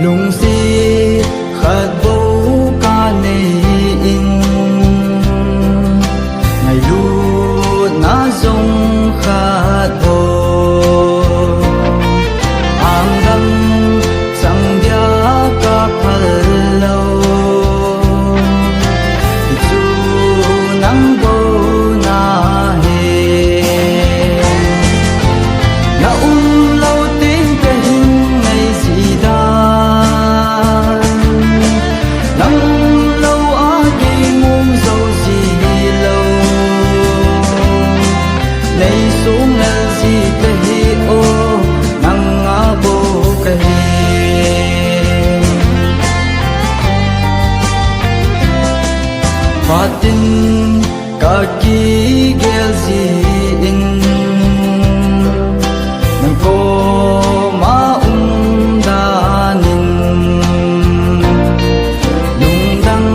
lung si khát vô ca nei in ngày lu na zong khát vô ang gam sang dia ka phal lâu chu nang bo na he na lâu tiếng cái hình ngày gì da nang lâu á đi muôn dâu gì lâu nay xuống ngân gì cái hi ô nang ngã vô cái hi fatin ka ki gel gì in nang ko ma danin lung dang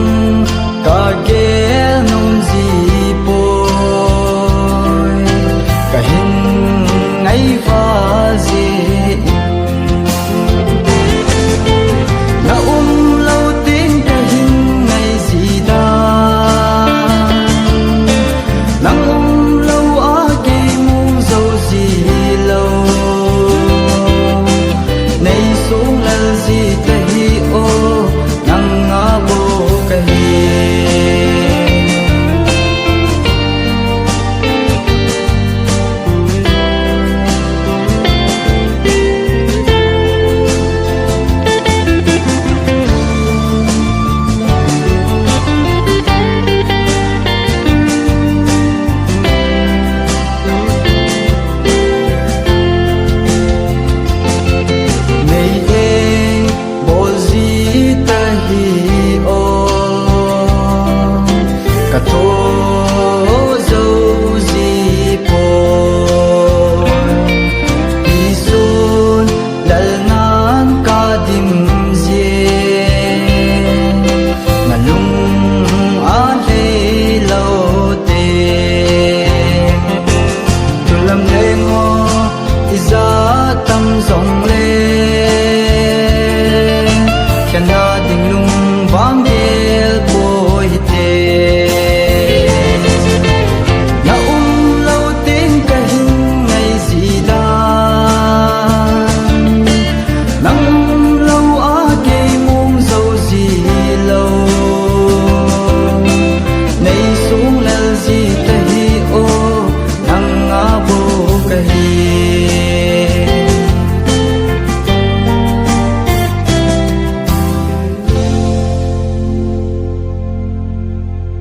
ka gel nong gì poi ka hin ngai fa gì na lâu tiếng ka hin ngai gì da nang lâu á ki mu dâu gì lâu nay xuống lần gì cái hi ô nang ngã vô cái hi nay e bo gì ta hi ô cả thôi